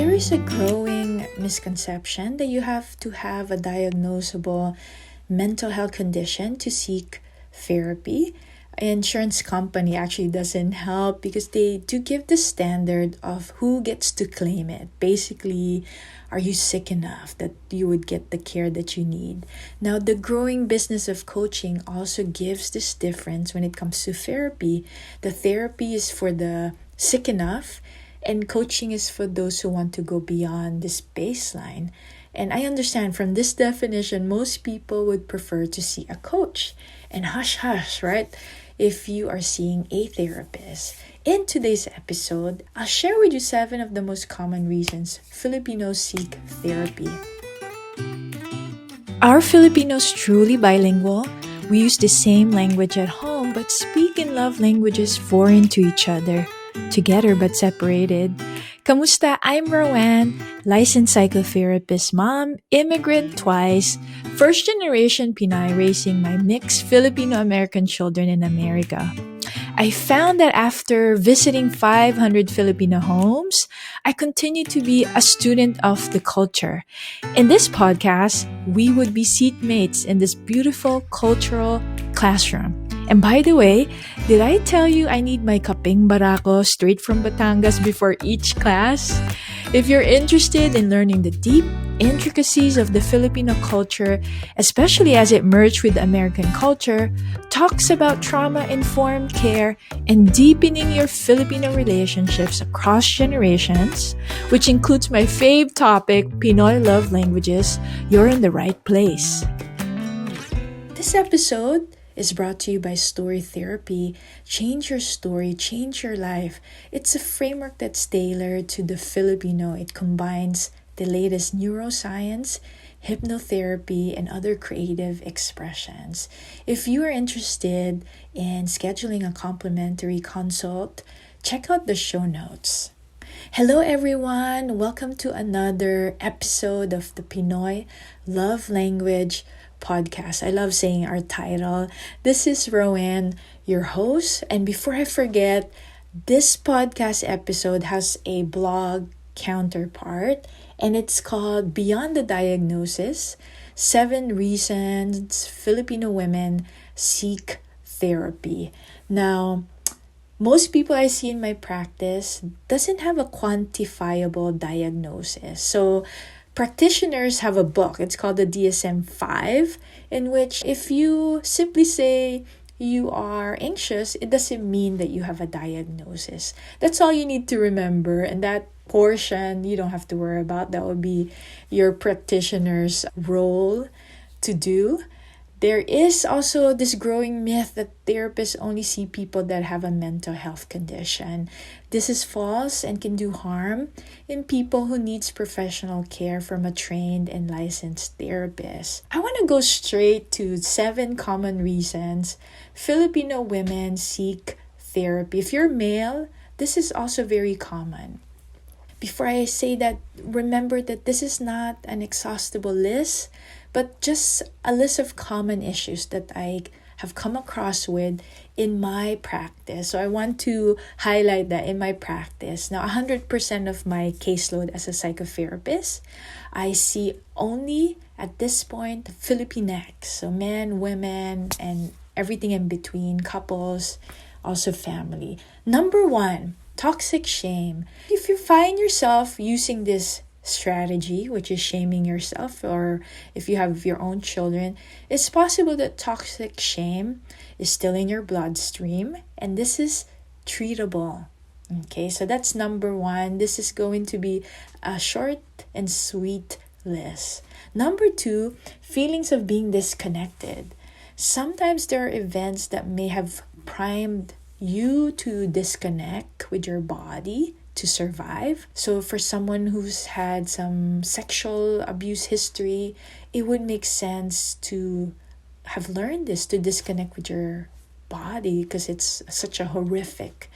There is a growing misconception that you have to have a diagnosable mental health condition to seek therapy. Insurance company actually doesn't help because they do give the standard of who gets to claim it. Basically, are you sick enough that you would get the care that you need? Now, the growing business of coaching also gives this difference when it comes to therapy. The therapy is for the sick enough, and coaching is for those who want to go beyond this baseline. And I understand from this definition, most people would prefer to see a coach. And hush hush, right? If you are seeing a therapist. In today's episode, I'll share with you 7 of the most common reasons Filipinos seek therapy. Are Filipinos truly bilingual? We use the same language at home but speak in love languages foreign to each other, together but separated. Kamusta? I'm Rowan, licensed psychotherapist mom, immigrant twice, first-generation Pinoy raising my mixed Filipino-American children in America. I found that after visiting 500 Filipino homes, I continue to be a student of the culture. In this podcast, we would be seatmates in this beautiful cultural classroom. And by the way, did I tell you I need my kapeng barako straight from Batangas before each class? If you're interested in learning the deep intricacies of the Filipino culture, especially as it merged with American culture, talks about trauma-informed care, and deepening your Filipino relationships across generations, which includes my fave topic, Pinoy love languages, you're in the right place. This episode is brought to you by Story Therapy. Change your story, change your life. It's a framework that's tailored to the Filipino. It combines the latest neuroscience, hypnotherapy, and other creative expressions. If you are interested in scheduling a complimentary consult, check out the show notes. Hello everyone! Welcome to another episode of the Pinoy Love Language podcast. I love saying our title. This is Rowan, your host. And before I forget, this podcast episode has a blog counterpart, and it's called Beyond the Diagnosis, 7 Reasons Filipino Women Seek Therapy. Now, most people I see in my practice doesn't have a quantifiable diagnosis. So practitioners have a book. It's called the DSM-5, in which if you simply say you are anxious, it doesn't mean that you have a diagnosis. That's all you need to remember. And that portion you don't have to worry about. That would be your practitioner's role to do. There is also this growing myth that therapists only see people that have a mental health condition. This is false and can do harm in people who needs professional care from a trained and licensed therapist. I want to go straight to 7 common reasons Filipino women seek therapy. If you're male, this is also very common. Before I say that, remember that this is not an exhaustible list, but just a list of common issues that I have come across with in my practice. So I want to highlight that in my practice. Now, 100% of my caseload as a psychotherapist, I see only at this point Filipinx, so men, women, and everything in between, couples, also family. Number 1, toxic shame. If you find yourself using this strategy, which is shaming yourself, or if you have your own children, it's possible that toxic shame is still in your bloodstream, and this is treatable. Okay, so that's number 1. This is going to be a short and sweet list. Number 2, feelings of being disconnected. Sometimes there are events that may have primed you to disconnect with your body to survive. So for someone who's had some sexual abuse history, it would make sense to have learned this, to disconnect with your body, because it's such a horrific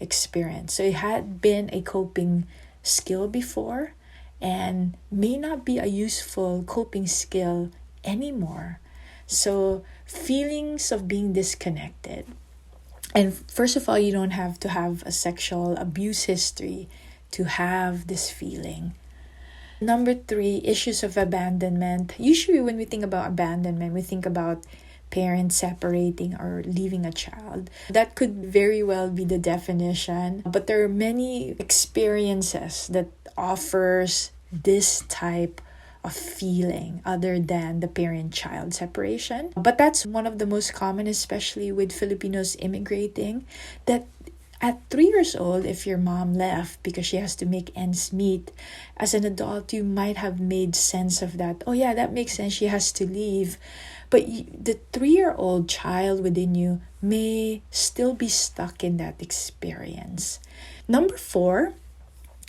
experience. So it had been a coping skill before and may not be a useful coping skill anymore. So feelings of being disconnected. And first of all, you don't have to have a sexual abuse history to have this feeling. Number 3, issues of abandonment. Usually when we think about abandonment, we think about parents separating or leaving a child. That could very well be the definition, but there are many experiences that offers this type of feeling other than the parent-child separation. But that's one of the most common, especially with Filipinos immigrating, that at 3 years old, if your mom left because she has to make ends meet, as an adult, you might have made sense of that. Oh yeah, that makes sense. She has to leave. But the 3-year-old child within you may still be stuck in that experience. Number 4,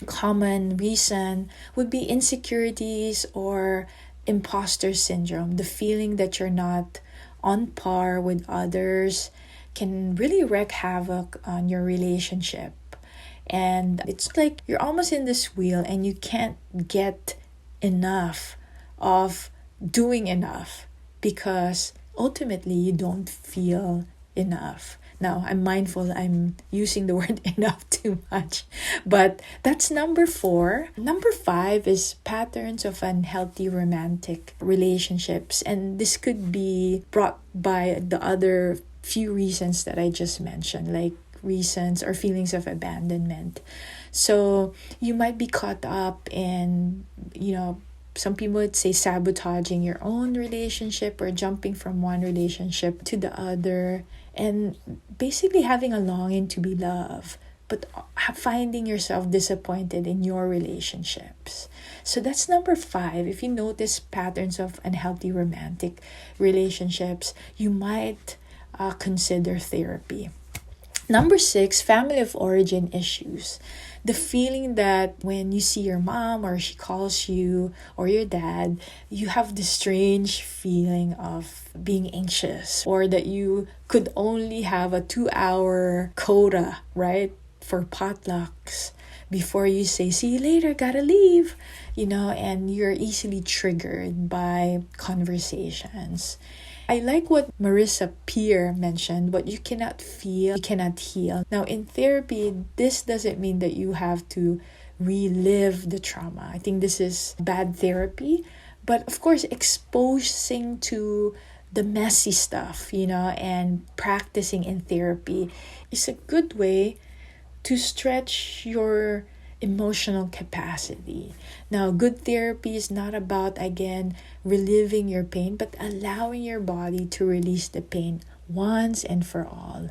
common reason would be insecurities or imposter syndrome. The feeling that you're not on par with others can really wreak havoc on your relationship. And it's like you're almost in this wheel and you can't get enough of doing enough because ultimately you don't feel enough. Now, I'm mindful I'm using the word enough too much, but that's number 4. Number 5 is patterns of unhealthy romantic relationships, and this could be brought by the other few reasons that I just mentioned, like reasons or feelings of abandonment. So you might be caught up in, some people would say sabotaging your own relationship or jumping from one relationship to the other and basically having a longing to be loved, but finding yourself disappointed in your relationships. So that's number 5. If you notice patterns of unhealthy romantic relationships, you might consider therapy. Number 6, family of origin issues. The feeling that when you see your mom or she calls you or your dad, you have this strange feeling of being anxious, or that you could only have a 2-hour quota, right, for potlucks before you say, see you later, gotta leave, and you're easily triggered by conversations. I like what Marissa Peer mentioned, what you cannot feel, you cannot heal. Now, in therapy, this doesn't mean that you have to relive the trauma. I think this is bad therapy. But of course, exposing to the messy stuff, and practicing in therapy is a good way to stretch your emotional capacity. Now, good therapy is not about, again, reliving your pain, but allowing your body to release the pain once and for all.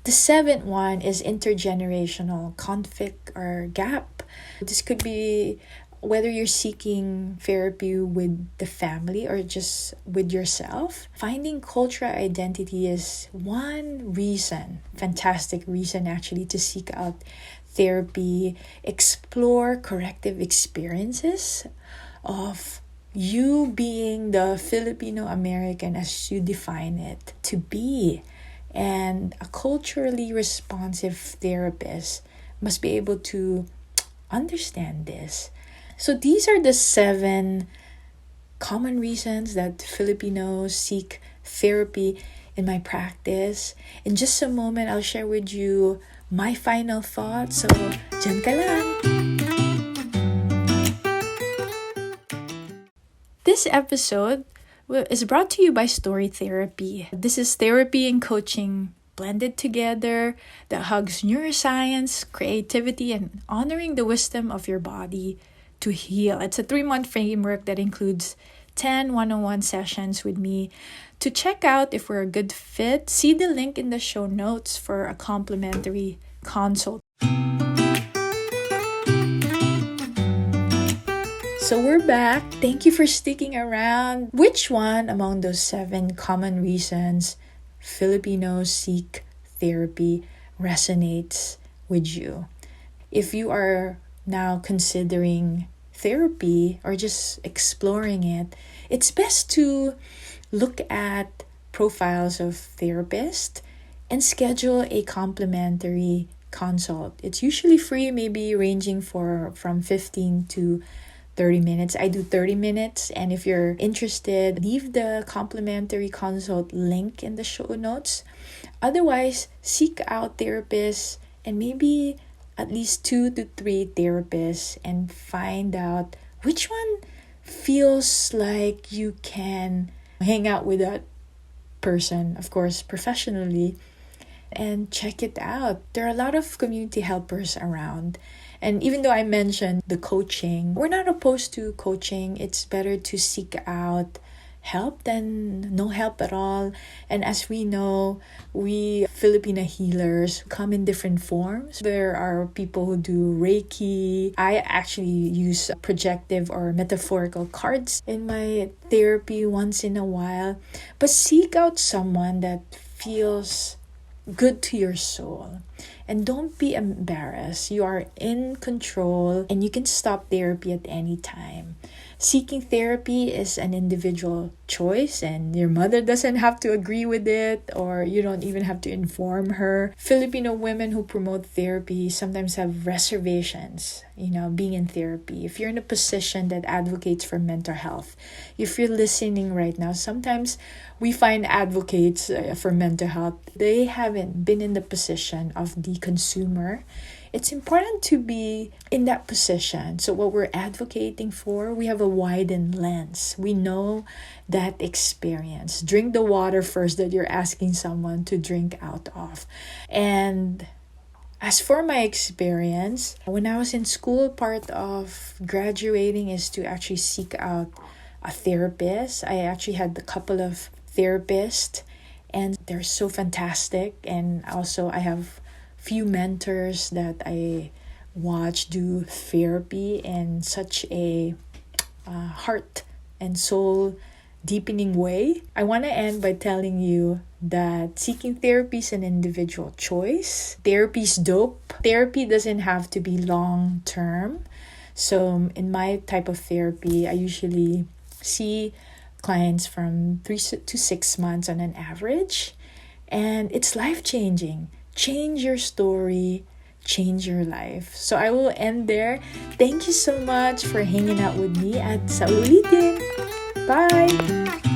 The 7th one is intergenerational conflict or gap. This could be whether you're seeking therapy with the family or just with yourself. Finding cultural identity is one reason, fantastic reason actually, to seek out therapy. Explore corrective experiences of you being the Filipino American as you define it to be. And a culturally responsive therapist must be able to understand this. So these are the 7 common reasons that Filipinos seek therapy in my practice. In just a moment, I'll share with you my final thoughts. So, dyan ka lang. This episode is brought to you by Story Therapy. This is therapy and coaching blended together that hugs neuroscience, creativity, and honoring the wisdom of your body to heal. It's a 3-month framework that includes 10 one-on-one sessions with me. To check out if we're a good fit, see the link in the show notes for a complimentary consult. So we're back. Thank you for sticking around. Which one among those 7 common reasons Filipinos seek therapy resonates with you? If you are now considering therapy or just exploring it, it's best to look at profiles of therapists and schedule a complimentary consult. It's usually free, maybe ranging from 15 to 30 minutes. I do 30 minutes, and if you're interested, leave the complimentary consult link in the show notes. Otherwise, seek out therapists and maybe at least 2 to 3 therapists and find out which one feels like you can hang out with that person, of course, professionally, and check it out. There are a lot of community helpers around. And even though I mentioned the coaching, we're not opposed to coaching. It's better to seek out help than no help at all. And as we know, we Filipina healers come in different forms. There are people who do Reiki. I actually use projective or metaphorical cards in my therapy once in a while. But seek out someone that feels good to your soul. And don't be embarrassed. You are in control and you can stop therapy at any time. Seeking therapy is an individual choice, and your mother doesn't have to agree with it, or you don't even have to inform her. Filipino women who promote therapy sometimes have reservations, being in therapy. If you're in a position that advocates for mental health, if you're listening right now, sometimes we find advocates for mental health, they haven't been in the position of the consumer. It's important to be in that position. So what we're advocating for, we have a widened lens. We know that experience. Drink the water first that you're asking someone to drink out of. And as for my experience, when I was in school, part of graduating is to actually seek out a therapist. I actually had a couple of therapists, and they're so fantastic. And also I have few mentors that I watch do therapy in such a heart and soul deepening way. I want to end by telling you that seeking therapy is an individual choice. Therapy is dope. Therapy doesn't have to be long term. So in my type of therapy, I usually see clients from 3 to 6 months on an average, and it's life-changing. Change your story, change your life. So I will end there. Thank you so much for hanging out with me at Sa Ulitin. Bye!